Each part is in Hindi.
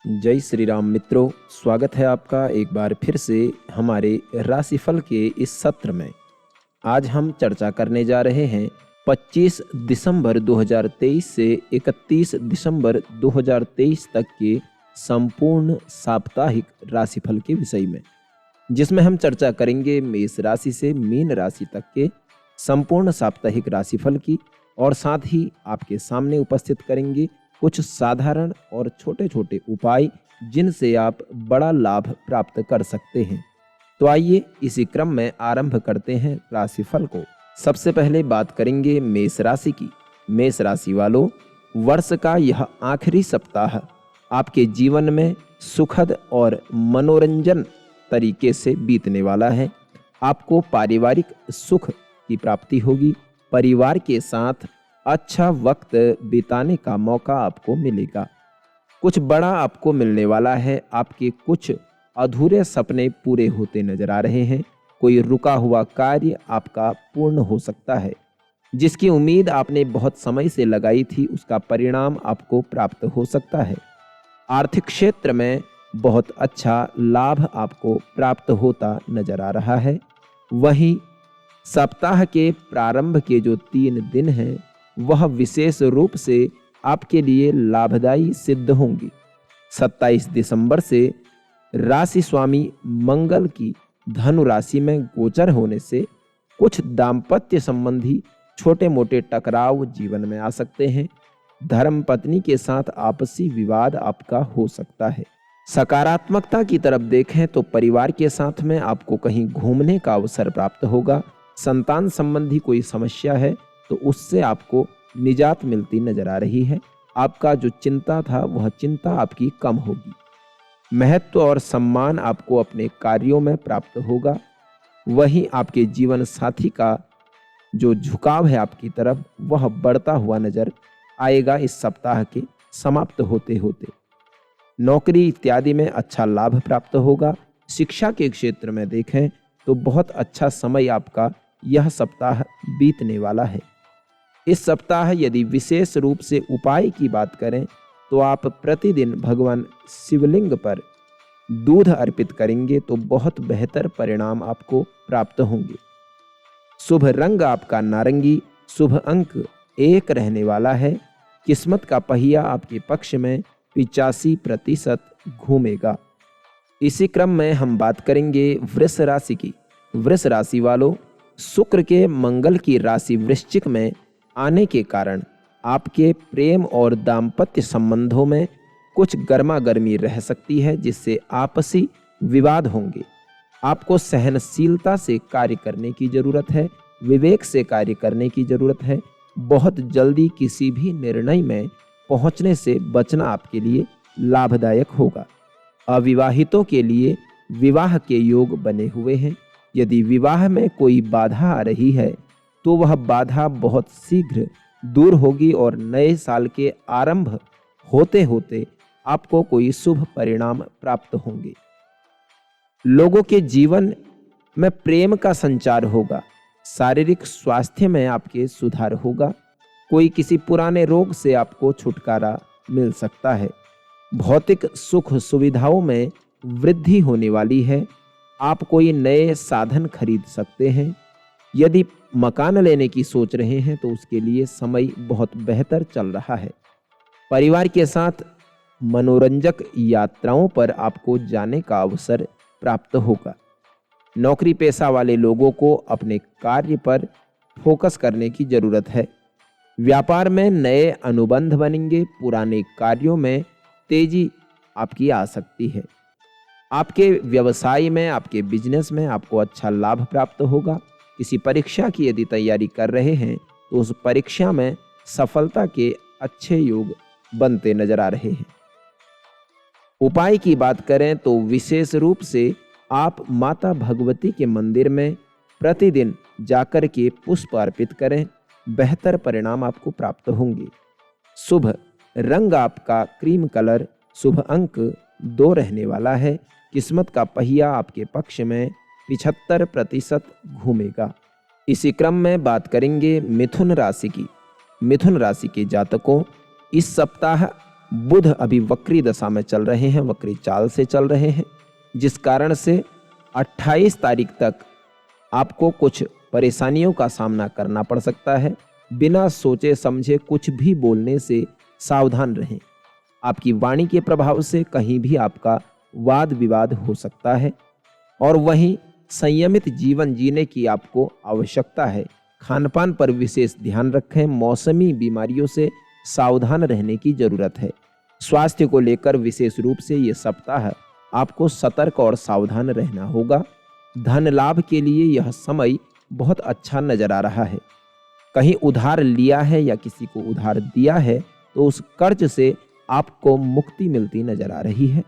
जय श्री राम मित्रों, स्वागत है आपका एक बार फिर से हमारे राशिफल के इस सत्र में। आज हम चर्चा करने जा रहे हैं 25 दिसंबर 2023 से 31 दिसंबर 2023 तक के संपूर्ण साप्ताहिक राशिफल के विषय में, जिसमें हम चर्चा करेंगे मेष राशि से मीन राशि तक के संपूर्ण साप्ताहिक राशिफल की, और साथ ही आपके सामने उपस्थित करेंगे कुछ साधारण और छोटे छोटे उपाय जिनसे आप बड़ा लाभ प्राप्त कर सकते हैं। तो आइए इसी क्रम में आरंभ करते हैं राशिफल को। सबसे पहले बात करेंगे मेष राशि की। मेष राशि वालों, वर्ष का यह आखिरी सप्ताह आपके जीवन में सुखद और मनोरंजन तरीके से बीतने वाला है। आपको पारिवारिक सुख की प्राप्ति होगी। परिवार के साथ अच्छा वक्त बिताने का मौका आपको मिलेगा। कुछ बड़ा आपको मिलने वाला है। आपके कुछ अधूरे सपने पूरे होते नजर आ रहे हैं। कोई रुका हुआ कार्य आपका पूर्ण हो सकता है। जिसकी उम्मीद आपने बहुत समय से लगाई थी, उसका परिणाम आपको प्राप्त हो सकता है। आर्थिक क्षेत्र में बहुत अच्छा लाभ आपको प्राप्त होता नजर आ रहा है। वहीं सप्ताह के प्रारंभ के जो 3 दिन हैं, वह विशेष रूप से आपके लिए लाभदायी सिद्ध होंगी। 27 दिसंबर से राशि स्वामी मंगल की धनु राशि में गोचर होने से कुछ दाम्पत्य संबंधी छोटे मोटे टकराव जीवन में आ सकते हैं। धर्म पत्नी के साथ आपसी विवाद आपका हो सकता है। सकारात्मकता की तरफ देखें तो परिवार के साथ में आपको कहीं घूमने का अवसर प्राप्त होगा। संतान संबंधी कोई समस्या है तो उससे आपको निजात मिलती नजर आ रही है। आपका जो चिंता था, वह चिंता आपकी कम होगी। महत्व और सम्मान आपको अपने कार्यों में प्राप्त होगा। वहीं आपके जीवन साथी का जो झुकाव है आपकी तरफ, वह बढ़ता हुआ नजर आएगा इस सप्ताह के समाप्त होते होते। नौकरी इत्यादि में अच्छा लाभ प्राप्त होगा। शिक्षा के क्षेत्र में देखें तो बहुत अच्छा समय आपका यह सप्ताह बीतने वाला है। इस सप्ताह यदि विशेष रूप से उपाय की बात करें तो आप प्रतिदिन भगवान शिवलिंग पर दूध अर्पित करेंगे तो बहुत बेहतर परिणाम आपको प्राप्त होंगे। शुभ रंग आपका नारंगी। शुभ अंक 1 रहने वाला है। किस्मत का पहिया आपके पक्ष में 85% घूमेगा। इसी क्रम में हम बात करेंगे वृष राशि की। वृष राशि वालों, शुक्र के मंगल की राशि वृश्चिक में आने के कारण आपके प्रेम और दाम्पत्य संबंधों में कुछ गर्मा गर्मी रह सकती है, जिससे आपसी विवाद होंगे। आपको सहनशीलता से कार्य करने की जरूरत है। विवेक से कार्य करने की जरूरत है। बहुत जल्दी किसी भी निर्णय में पहुंचने से बचना आपके लिए लाभदायक होगा। अविवाहितों के लिए विवाह के योग बने हुए हैं। यदि विवाह में कोई बाधा आ रही है तो वह बाधा बहुत शीघ्र दूर होगी और नए साल के आरंभ होते होते आपको कोई शुभ परिणाम प्राप्त होंगे। लोगों के जीवन में प्रेम का संचार होगा। शारीरिक स्वास्थ्य में आपके सुधार होगा। कोई किसी पुराने रोग से आपको छुटकारा मिल सकता है। भौतिक सुख सुविधाओं में वृद्धि होने वाली है। आप कोई नए साधन खरीद सकते हैं। यदि मकान लेने की सोच रहे हैं तो उसके लिए समय बहुत बेहतर चल रहा है। परिवार के साथ मनोरंजक यात्राओं पर आपको जाने का अवसर प्राप्त होगा। नौकरी पेशा वाले लोगों को अपने कार्य पर फोकस करने की जरूरत है। व्यापार में नए अनुबंध बनेंगे। पुराने कार्यों में तेजी आपकी आ सकती है। आपके व्यवसाय में, आपके बिजनेस में आपको अच्छा लाभ प्राप्त होगा। किसी परीक्षा की यदि तैयारी कर रहे हैं तो उस परीक्षा में सफलता के अच्छे योग बनते नजर आ रहे हैं। उपाय की बात करें तो विशेष रूप से आप माता भगवती के मंदिर में प्रतिदिन जाकर के पुष्प अर्पित करें। बेहतर परिणाम आपको प्राप्त होंगे। शुभ रंग आपका क्रीम कलर। शुभ अंक 2 रहने वाला है। किस्मत का पहिया आपके पक्ष में 75% घूमेगा। इसी क्रम में बात करेंगे मिथुन राशि की। मिथुन राशि के जातकों, इस सप्ताह बुध अभी वक्री दशा में चल रहे हैं, वक्री चाल से चल रहे हैं, जिस कारण से 28 तारीख तक आपको कुछ परेशानियों का सामना करना पड़ सकता है। बिना सोचे समझे कुछ भी बोलने से सावधान रहें। आपकी वाणी के प्रभाव से कहीं भी आपका वाद विवाद हो सकता है और वहीं संयमित जीवन जीने की आपको आवश्यकता है। खानपान पर विशेष ध्यान रखें। मौसमी बीमारियों से सावधान रहने की जरूरत है। स्वास्थ्य को लेकर विशेष रूप से ये सप्ताह आपको सतर्क और सावधान रहना होगा। धन लाभ के लिए यह समय बहुत अच्छा नजर आ रहा है। कहीं उधार लिया है या किसी को उधार दिया है तो उस कर्ज से आपको मुक्ति मिलती नजर आ रही है।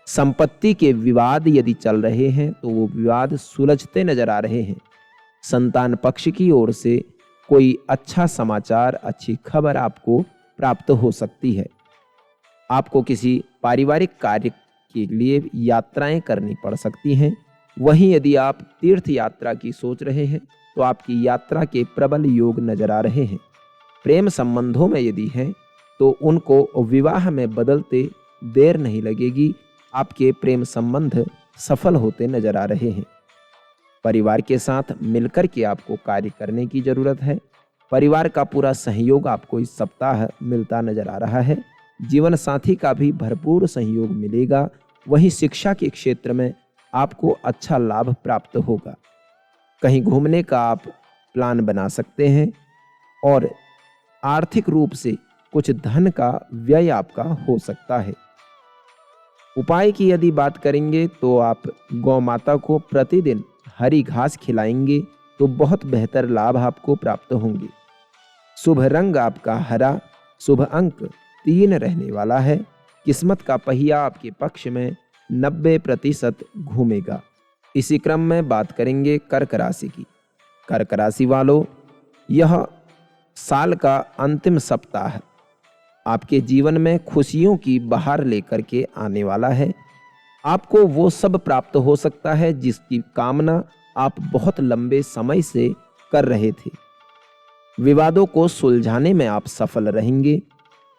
संपत्ति के विवाद यदि चल रहे हैं तो वो विवाद सुलझते नजर आ रहे हैं। संतान पक्ष की ओर से कोई अच्छा समाचार, अच्छी खबर आपको प्राप्त हो सकती है। आपको किसी पारिवारिक कार्य के लिए यात्राएं करनी पड़ सकती हैं। वहीं यदि आप तीर्थ यात्रा की सोच रहे हैं तो आपकी यात्रा के प्रबल योग नजर आ रहे हैं। प्रेम संबंधों में यदि हैं तो उनको विवाह में बदलते देर नहीं लगेगी। आपके प्रेम संबंध सफल होते नजर आ रहे हैं। परिवार के साथ मिलकर के आपको कार्य करने की जरूरत है। परिवार का पूरा सहयोग आपको इस सप्ताह मिलता नजर आ रहा है। जीवन साथी का भी भरपूर सहयोग मिलेगा। वहीं शिक्षा के क्षेत्र में आपको अच्छा लाभ प्राप्त होगा। कहीं घूमने का आप प्लान बना सकते हैं और आर्थिक रूप से कुछ धन का व्यय आपका हो सकता है। उपाय की यदि बात करेंगे तो आप गौ माता को प्रतिदिन हरी घास खिलाएंगे तो बहुत बेहतर लाभ आपको प्राप्त होंगे। शुभ रंग आपका हरा, शुभ अंक 3 रहने वाला है। किस्मत का पहिया आपके पक्ष में 90% घूमेगा। इसी क्रम में बात करेंगे कर्क राशि की। कर्क राशि वालों, यह साल का अंतिम सप्ताह आपके जीवन में खुशियों की बहार लेकर के आने वाला है। आपको वो सब प्राप्त हो सकता है जिसकी कामना आप बहुत लंबे समय से कर रहे थे। विवादों को सुलझाने में आप सफल रहेंगे।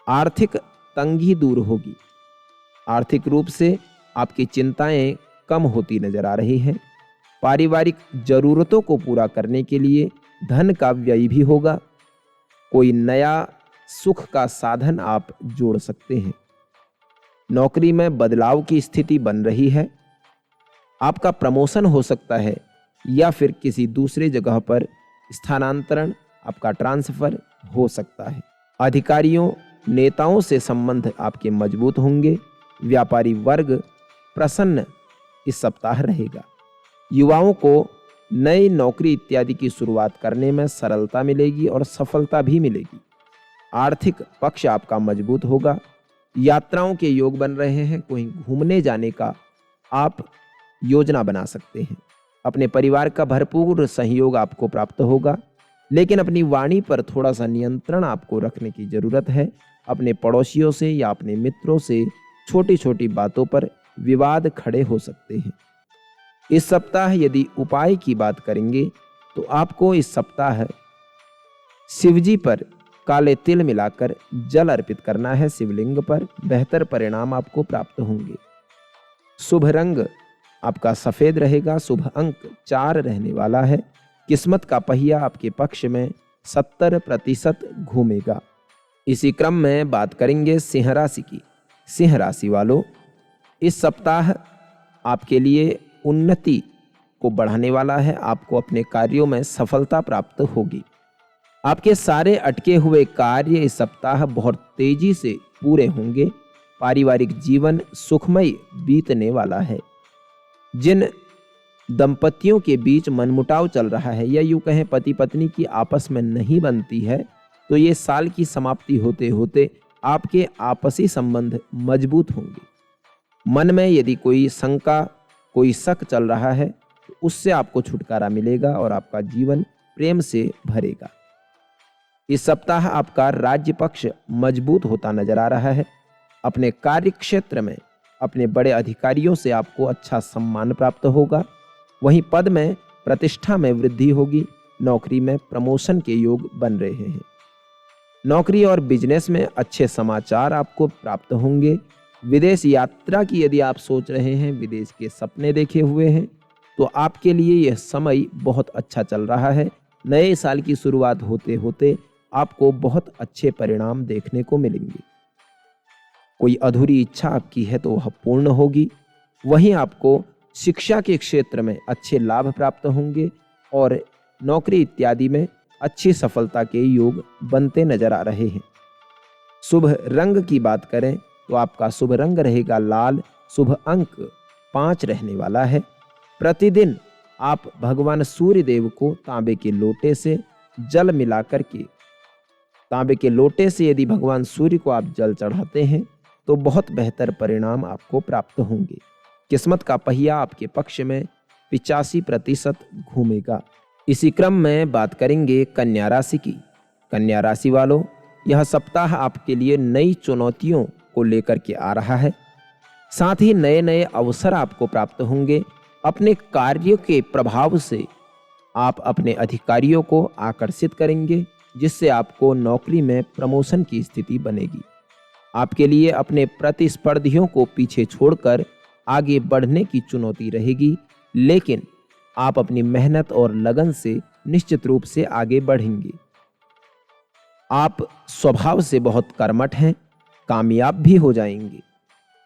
आर्थिक तंगी दूर होगी। आर्थिक रूप से आपकी चिंताएं कम होती नजर आ रही हैं। पारिवारिक जरूरतों को पूरा करने के लिए धन का व्यय भी होगा। कोई नया सुख का साधन आप जोड़ सकते हैं। नौकरी में बदलाव की स्थिति बन रही है। आपका प्रमोशन हो सकता है या फिर किसी दूसरे जगह पर स्थानांतरण, आपका ट्रांसफर हो सकता है। अधिकारियों, नेताओं से संबंध आपके मजबूत होंगे। व्यापारी वर्ग प्रसन्न इस सप्ताह रहेगा। युवाओं को नई नौकरी इत्यादि की शुरुआत करने में सरलता मिलेगी और सफलता भी मिलेगी। आर्थिक पक्ष आपका मजबूत होगा। यात्राओं के योग बन रहे हैं। कहीं घूमने जाने का आप योजना बना सकते हैं। अपने परिवार का भरपूर सहयोग आपको प्राप्त होगा, लेकिन अपनी वाणी पर थोड़ा सा नियंत्रण आपको रखने की जरूरत है। अपने पड़ोसियों से या अपने मित्रों से छोटी छोटी बातों पर विवाद खड़े हो सकते हैं। इस सप्ताह यदि उपाय की बात करेंगे तो आपको इस सप्ताह शिवजी पर काले तिल मिलाकर जल अर्पित करना है। शिवलिंग पर बेहतर परिणाम आपको प्राप्त होंगे। शुभ रंग आपका सफेद रहेगा। शुभ अंक 4 रहने वाला है। किस्मत का पहिया आपके पक्ष में 70% घूमेगा। इसी क्रम में बात करेंगे सिंह राशि की। सिंह राशि वालों, इस सप्ताह आपके लिए उन्नति को बढ़ाने वाला है। आपको अपने कार्यों में सफलता प्राप्त होगी। आपके सारे अटके हुए कार्य इस सप्ताह बहुत तेजी से पूरे होंगे। पारिवारिक जीवन सुखमय बीतने वाला है। जिन दंपतियों के बीच मनमुटाव चल रहा है या यूं कहें पति पत्नी की आपस में नहीं बनती है, तो ये साल की समाप्ति होते होते आपके आपसी संबंध मजबूत होंगे। मन में यदि कोई शंका, कोई शक चल रहा है तो उससे आपको छुटकारा मिलेगा और आपका जीवन प्रेम से भरेगा। इस सप्ताह आपका राज्य पक्ष मजबूत होता नजर आ रहा है। अपने कार्य क्षेत्र में अपने बड़े अधिकारियों से आपको अच्छा सम्मान प्राप्त होगा। वहीं पद में, प्रतिष्ठा में वृद्धि होगी। नौकरी में प्रमोशन के योग बन रहे हैं। नौकरी और बिजनेस में अच्छे समाचार आपको प्राप्त होंगे। विदेश यात्रा की यदि आप सोच रहे हैं, विदेश के सपने देखे हुए हैं, तो आपके लिए यह समय बहुत अच्छा चल रहा है। नए साल की शुरुआत होते होते आपको बहुत अच्छे परिणाम देखने को मिलेंगे। कोई अधूरी इच्छा आपकी है तो वह पूर्ण होगी। वहीं आपको शिक्षा के क्षेत्र में अच्छे लाभ प्राप्त होंगे और नौकरी इत्यादि में अच्छी सफलता के योग बनते नजर आ रहे हैं। शुभ रंग की बात करें तो आपका शुभ रंग रहेगा लाल। शुभ अंक 5 रहने वाला है। प्रतिदिन आप भगवान सूर्य देव को तांबे के लोटे से जल मिलाकर के, तांबे के लोटे से यदि भगवान सूर्य को आप जल चढ़ाते हैं तो बहुत बेहतर परिणाम आपको प्राप्त होंगे। किस्मत का पहिया आपके पक्ष में 85% घूमेगा। इसी क्रम में बात करेंगे कन्या राशि की। कन्या राशि वालों, यह सप्ताह आपके लिए नई चुनौतियों को लेकर के आ रहा है। साथ ही नए नए अवसर आपको प्राप्त होंगे। अपने कार्यों के प्रभाव से आप अपने अधिकारियों को आकर्षित करेंगे, जिससे आपको नौकरी में प्रमोशन की स्थिति बनेगी। आपके लिए अपने प्रतिस्पर्धियों को पीछे छोड़कर आगे बढ़ने की चुनौती रहेगी, लेकिन आप अपनी मेहनत और लगन से निश्चित रूप से आगे बढ़ेंगे। आप स्वभाव से बहुत कर्मठ हैं, कामयाब भी हो जाएंगे।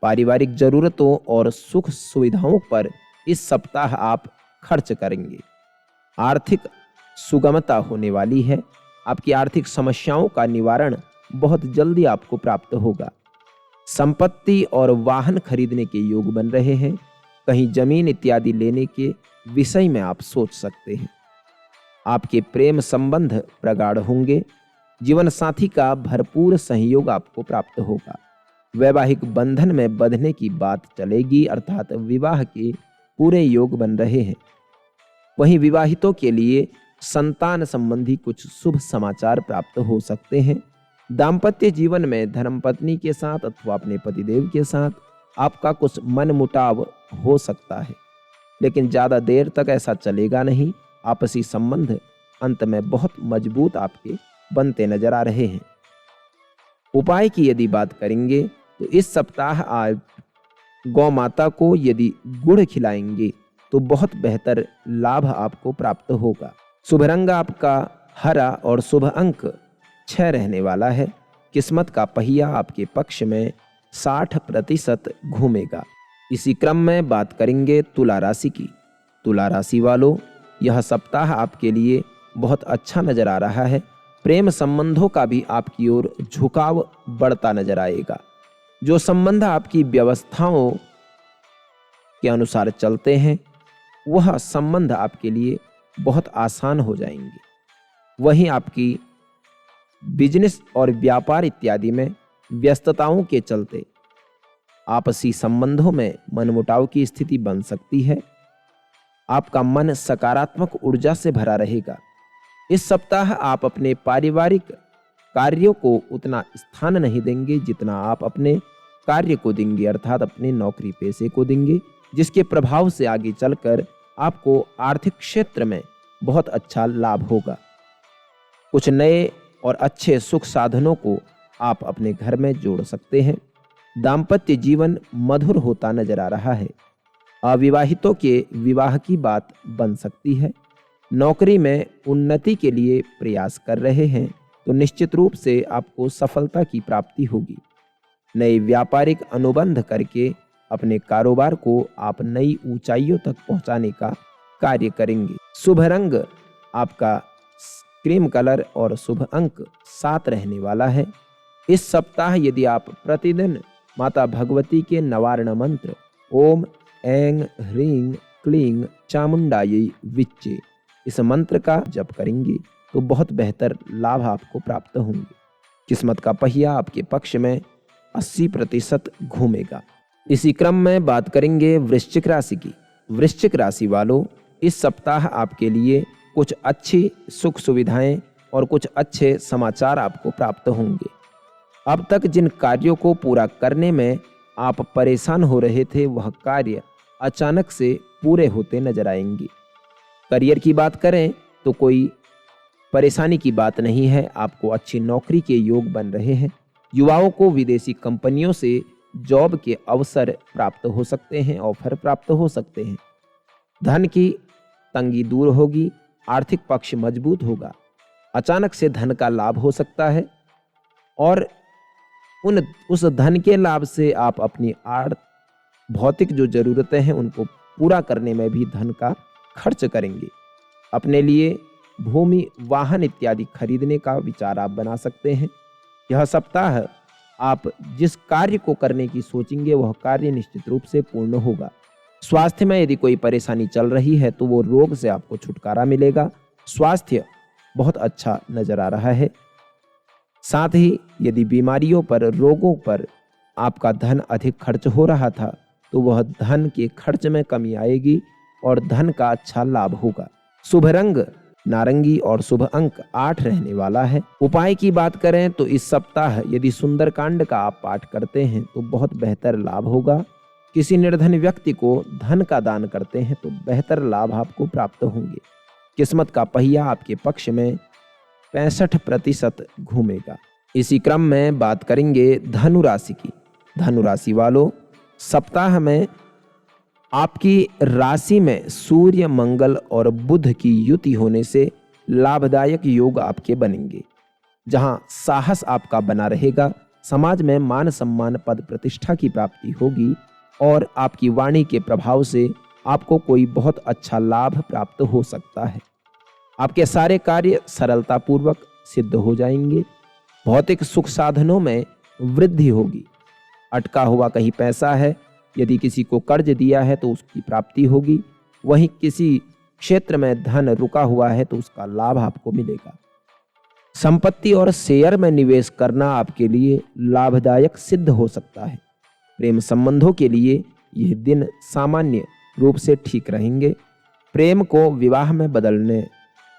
पारिवारिक जरूरतों और सुख सुविधाओं पर इस सप्ताह आप खर्च करेंगे। आर्थिक सुगमता होने वाली है। आपकी आर्थिक समस्याओं का निवारण बहुत जल्दी आपको प्राप्त होगा। संपत्ति और वाहन खरीदने के योग बन रहे हैं। कहीं जमीन इत्यादि लेने के विषय में आप सोच सकते हैं। आपके प्रेम संबंध प्रगाढ़ होंगे। जीवन साथी का भरपूर सहयोग आपको प्राप्त होगा। वैवाहिक बंधन में बंधने की बात चलेगी, अर्थात विवाह के पूरे योग बन रहे हैं। वहीं विवाहितों के लिए संतान संबंधी कुछ शुभ समाचार प्राप्त हो सकते हैं। दाम्पत्य जीवन में धर्मपत्नी के साथ अथवा अपने पतिदेव के साथ आपका कुछ मनमुटाव हो सकता है, लेकिन ज़्यादा देर तक ऐसा चलेगा नहीं। आपसी संबंध अंत में बहुत मजबूत आपके बनते नजर आ रहे हैं। उपाय की यदि बात करेंगे तो इस सप्ताह आप गौ माता को यदि गुड़ खिलाएंगे तो बहुत बेहतर लाभ आपको प्राप्त होगा। शुभ रंग आपका हरा और शुभ अंक 6 रहने वाला है। किस्मत का पहिया आपके पक्ष में 60% घूमेगा। इसी क्रम में बात करेंगे तुला राशि की। तुला राशि वालों, यह सप्ताह आपके लिए बहुत अच्छा नजर आ रहा है। प्रेम संबंधों का भी आपकी ओर झुकाव बढ़ता नजर आएगा। जो संबंध आपकी व्यवस्थाओं के अनुसार चलते हैं, वह संबंध आपके लिए बहुत आसान हो जाएंगे। वहीं आपकी बिजनेस और व्यापार इत्यादि में व्यस्तताओं के चलते आपसी संबंधों में मनमुटाव की स्थिति बन सकती है। आपका मन सकारात्मक ऊर्जा से भरा रहेगा। इस सप्ताह आप अपने पारिवारिक कार्यों को उतना स्थान नहीं देंगे जितना आप अपने कार्य को देंगे, अर्थात अपने नौकरी पेशे को देंगे, जिसके प्रभाव से आगे चलकर आपको आर्थिक क्षेत्र में बहुत अच्छा लाभ होगा। कुछ नए और अच्छे सुख साधनों को आप अपने घर में जोड़ सकते हैं। दाम्पत्य जीवन मधुर होता नजर आ रहा है। अविवाहितों के विवाह की बात बन सकती है। नौकरी में उन्नति के लिए प्रयास कर रहे हैं तो निश्चित रूप से आपको सफलता की प्राप्ति होगी। नए व्यापारिक अनुबंध करके अपने कारोबार को आप नई ऊंचाइयों तक पहुंचाने का कार्य करेंगे। शुभ रंग आपका क्रीम कलर और शुभ अंक 7 रहने वाला है। इस सप्ताह यदि आप प्रतिदिन माता भगवती के नवारण मंत्र ओम ऐं ह्रीं क्लीं चामुंडायै विच्चे, इस मंत्र का जप करेंगे तो बहुत बेहतर लाभ आपको प्राप्त होंगे। किस्मत का पहिया आपके पक्ष में 80% घूमेगा। इसी क्रम में बात करेंगे वृश्चिक राशि की। वृश्चिक राशि वालों, इस सप्ताह आपके लिए कुछ अच्छी सुख सुविधाएं और कुछ अच्छे समाचार आपको प्राप्त होंगे। अब तक जिन कार्यों को पूरा करने में आप परेशान हो रहे थे, वह कार्य अचानक से पूरे होते नजर आएंगे। करियर की बात करें तो कोई परेशानी की बात नहीं है, आपको अच्छी नौकरी के योग बन रहे हैं। युवाओं को विदेशी कंपनियों से जॉब के अवसर प्राप्त हो सकते हैं, ऑफर प्राप्त हो सकते हैं। धन की तंगी दूर होगी, आर्थिक पक्ष मजबूत होगा, अचानक से धन का लाभ हो सकता है और उस धन के लाभ से आप अपनी भौतिक जो ज़रूरतें हैं उनको पूरा करने में भी धन का खर्च करेंगे। अपने लिए भूमि, वाहन इत्यादि खरीदने का विचार आप बना सकते हैं। यह सप्ताह आप जिस कार्य को करने की सोचेंगे वह कार्य निश्चित रूप से पूर्ण होगा। स्वास्थ्य में यदि कोई परेशानी चल रही है तो वो रोग से आपको छुटकारा मिलेगा। स्वास्थ्य बहुत अच्छा नजर आ रहा है। साथ ही यदि बीमारियों पर, रोगों पर आपका धन अधिक खर्च हो रहा था तो वह धन के खर्च में कमी आएगी और धन का अच्छा लाभ होगा। शुभ रंग नारंगी और शुभ अंक 8 रहने वाला है। उपाय की बात करें तो इस सप्ताह यदि सुंदरकांड का आप पाठ करते हैं तो बहुत बेहतर लाभ होगा। किसी निर्धन व्यक्ति को धन का दान करते हैं तो बेहतर लाभ आपको प्राप्त होंगे। किस्मत का पहिया आपके पक्ष में 65% घूमेगा। इसी क्रम में बात करेंगे धनु राशि की। धनु राशि वालों, सप्ताह में आपकी राशि में सूर्य, मंगल और बुध की युति होने से लाभदायक योग आपके बनेंगे, जहां साहस आपका बना रहेगा। समाज में मान सम्मान, पद प्रतिष्ठा की प्राप्ति होगी और आपकी वाणी के प्रभाव से आपको कोई बहुत अच्छा लाभ प्राप्त हो सकता है। आपके सारे कार्य सरलतापूर्वक सिद्ध हो जाएंगे। भौतिक सुख साधनों में वृद्धि होगी। अटका हुआ कहीं पैसा है, यदि किसी को कर्ज दिया है तो उसकी प्राप्ति होगी। वहीं किसी क्षेत्र में धन रुका हुआ है तो उसका लाभ आपको मिलेगा। संपत्ति और शेयर में निवेश करना आपके लिए लाभदायक सिद्ध हो सकता है। प्रेम संबंधों के लिए यह दिन सामान्य रूप से ठीक रहेंगे। प्रेम को विवाह में बदलने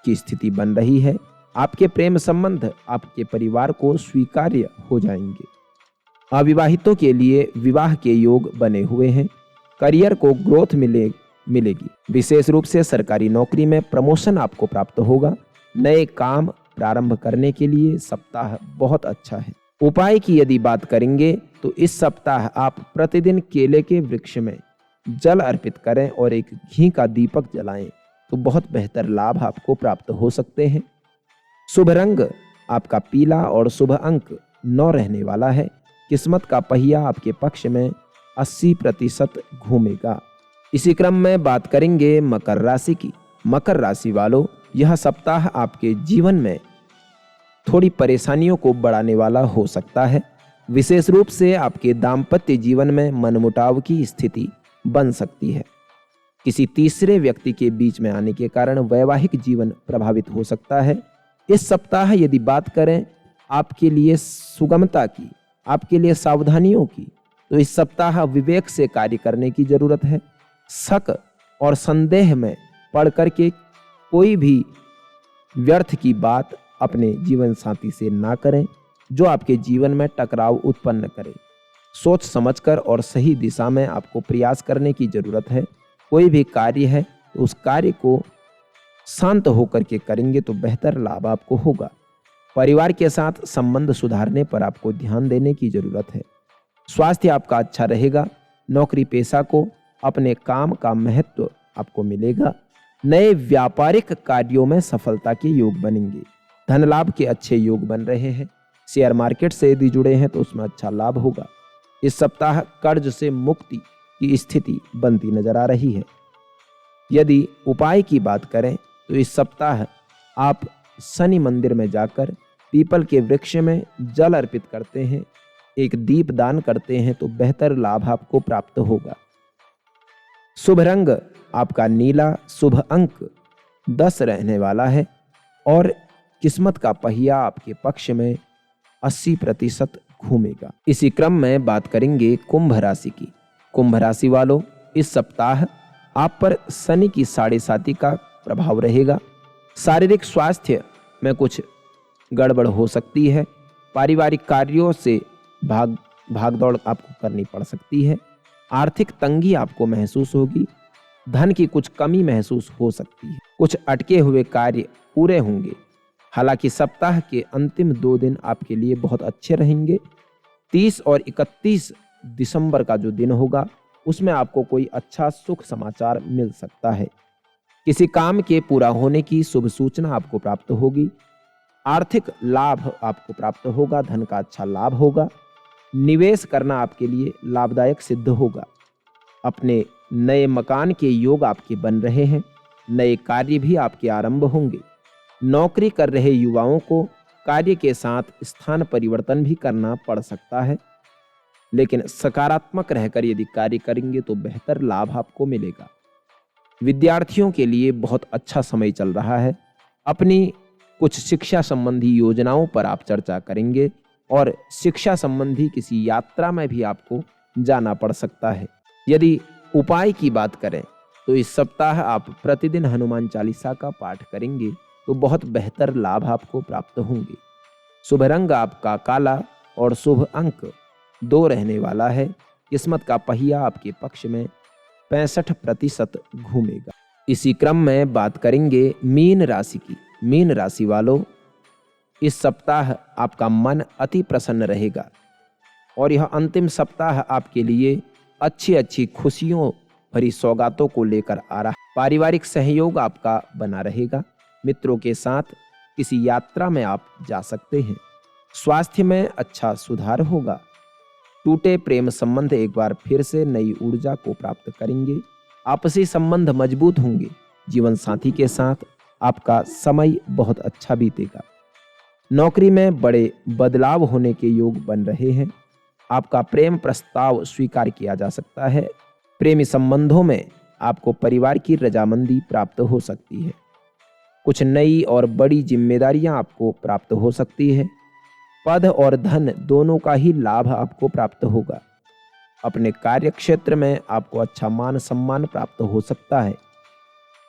की स्थिति बन रही है। आपके प्रेम संबंध आपके परिवार को स्वीकार्य हो जाएंगे। अविवाहितों के लिए विवाह के योग बने हुए हैं। करियर को ग्रोथ मिलेगी। विशेष रूप से सरकारी नौकरी में प्रमोशन आपको प्राप्त होगा। नए काम प्रारंभ करने के लिए सप्ताह बहुत अच्छा है। उपाय की यदि बात करेंगे तो इस सप्ताह आप प्रतिदिन केले के वृक्ष में जल अर्पित करें और एक घी का दीपक जलाएं तो बहुत बेहतर लाभ आपको प्राप्त हो सकते हैं। शुभ रंग आपका पीला और शुभ अंक 9 रहने वाला है। किस्मत का पहिया आपके पक्ष में 80% घूमेगा। इसी क्रम में बात करेंगे मकर राशि की। मकर राशि वालों, यह सप्ताह आपके जीवन में थोड़ी परेशानियों को बढ़ाने वाला हो सकता है। विशेष रूप से आपके दाम्पत्य जीवन में मनमुटाव की स्थिति बन सकती है। किसी तीसरे व्यक्ति के बीच में आने के कारण वैवाहिक जीवन प्रभावित हो सकता है। इस सप्ताह यदि बात करें आपके लिए सुगमता की, आपके लिए सावधानियों की, तो इस सप्ताह विवेक से कार्य करने की जरूरत है। शक और संदेह में पड़ करके कोई भी व्यर्थ की बात अपने जीवन साथी से ना करें जो आपके जीवन में टकराव उत्पन्न करे। सोच समझकर और सही दिशा में आपको प्रयास करने की जरूरत है। कोई भी कार्य है तो उस कार्य को शांत होकर के करेंगे तो बेहतर लाभ आपको होगा। परिवार के साथ संबंध सुधारने पर आपको ध्यान देने की जरूरत है। स्वास्थ्य आपका अच्छा रहेगा। नौकरी पेशा को अपने काम का महत्व आपको मिलेगा। नए व्यापारिक कार्यों में सफलता के योग बनेंगे। धन लाभ के अच्छे योग बन रहे हैं। शेयर मार्केट से यदि जुड़े हैं तो उसमें अच्छा लाभ होगा। इस सप्ताह कर्ज से मुक्ति की स्थिति बनती नजर आ रही है। यदि उपाय की बात करें तो इस सप्ताह आप शनि मंदिर में जाकर पीपल के वृक्ष में जल अर्पित करते हैं, एक दीप दान करते हैं तो बेहतर लाभ आपको प्राप्त होगा। शुभ रंग आपका नीला, शुभ अंक 10 रहने वाला है और किस्मत का पहिया आपके पक्ष में 80% घूमेगा। इसी क्रम में बात करेंगे कुंभ राशि की। कुंभ राशि वालों, इस सप्ताह आप पर शनि की 7.5 का प्रभाव रहेगा। शारीरिक स्वास्थ्य में कुछ गड़बड़ हो सकती है। पारिवारिक कार्यों से भागदौड़ आपको करनी पड़ सकती है। आर्थिक तंगी आपको महसूस होगी। धन की कुछ कमी महसूस हो सकती है। कुछ अटके हुए कार्य पूरे होंगे। हालांकि सप्ताह के अंतिम 2 दिन आपके लिए बहुत अच्छे रहेंगे। 30 और 31 दिसंबर का जो दिन होगा उसमें आपको कोई अच्छा सुख समाचार मिल सकता है। किसी काम के पूरा होने की शुभ सूचना आपको प्राप्त होगी। आर्थिक लाभ आपको प्राप्त होगा, धन का अच्छा लाभ होगा। निवेश करना आपके लिए लाभदायक सिद्ध होगा। अपने नए मकान के योग आपके बन रहे हैं। नए कार्य भी आपके आरंभ होंगे। नौकरी कर रहे युवाओं को कार्य के साथ स्थान परिवर्तन भी करना पड़ सकता है, लेकिन सकारात्मक रहकर यदि कार्य करेंगे तो बेहतर लाभ आपको मिलेगा। विद्यार्थियों के लिए बहुत अच्छा समय चल रहा है। अपनी कुछ शिक्षा संबंधी योजनाओं पर आप चर्चा करेंगे और शिक्षा संबंधी किसी यात्रा में भी आपको जाना पड़ सकता है। यदि उपाय की बात करें तो इस सप्ताह आप प्रतिदिन हनुमान चालीसा का पाठ करेंगे तो बहुत बेहतर लाभ आपको प्राप्त होंगे। शुभ रंग आपका काला और शुभ अंक 2 रहने वाला है। किस्मत का पहिया आपके पक्ष में 65% घूमेगा। इसी क्रम में बात करेंगे मीन राशि की। मीन राशि वालों, इस सप्ताह आपका मन अति प्रसन्न रहेगा और यह अंतिम सप्ताह आपके लिए अच्छी अच्छी खुशियों भरी सौगातों को लेकर आ रहा है। पारिवारिक सहयोग आपका बना रहेगा। मित्रों के साथ किसी यात्रा में आप जा सकते हैं। स्वास्थ्य में अच्छा सुधार होगा। टूटे प्रेम संबंध एक बार फिर से नई ऊर्जा को प्राप्त करेंगे। आपसी संबंध मजबूत होंगे। जीवन साथी के साथ आपका समय बहुत अच्छा बीतेगा। नौकरी में बड़े बदलाव होने के योग बन रहे हैं। आपका प्रेम प्रस्ताव स्वीकार किया जा सकता है। प्रेमी संबंधों में आपको परिवार की रजामंदी प्राप्त हो सकती है। कुछ नई और बड़ी जिम्मेदारियां आपको प्राप्त हो सकती है। पद और धन दोनों का ही लाभ आपको प्राप्त होगा। अपने कार्य क्षेत्र में आपको अच्छा मान सम्मान प्राप्त हो सकता है।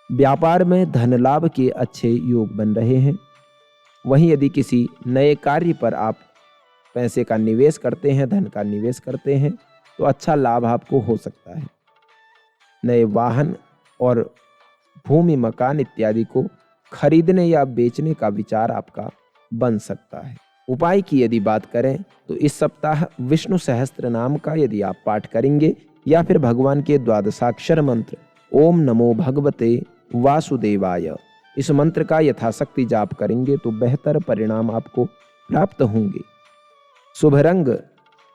व्यापार में धन लाभ के अच्छे योग बन रहे हैं। वहीं यदि किसी नए कार्य पर आप पैसे का निवेश करते हैं, धन का निवेश करते हैं तो अच्छा लाभ आपको हो सकता है। नए वाहन और भूमि मकान इत्यादि को खरीदने या बेचने का विचार आपका बन सकता है। उपाय की यदि बात करें तो इस सप्ताह विष्णु सहस्त्र नाम का यदि आप पाठ करेंगे या फिर भगवान के द्वादशाक्षर मंत्र ओम नमो भगवते वासुदेवाय, इस मंत्र का यथाशक्ति जाप करेंगे तो बेहतर परिणाम आपको प्राप्त होंगे। शुभ रंग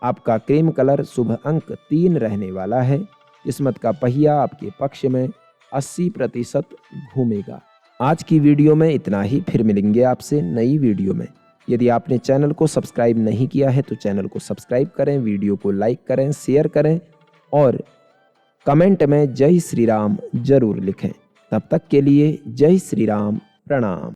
आपका क्रीम कलर, शुभ अंक 3 रहने वाला है। किस्मत का पहिया आपके पक्ष में 80% घूमेगा। आज की वीडियो में इतना ही। फिर मिलेंगे आपसे नई वीडियो में। यदि आपने चैनल को सब्सक्राइब नहीं किया है तो चैनल को सब्सक्राइब करें, वीडियो को लाइक करें, शेयर करें और कमेंट में जय श्री राम जरूर लिखें। तब तक के लिए जय श्री राम, प्रणाम।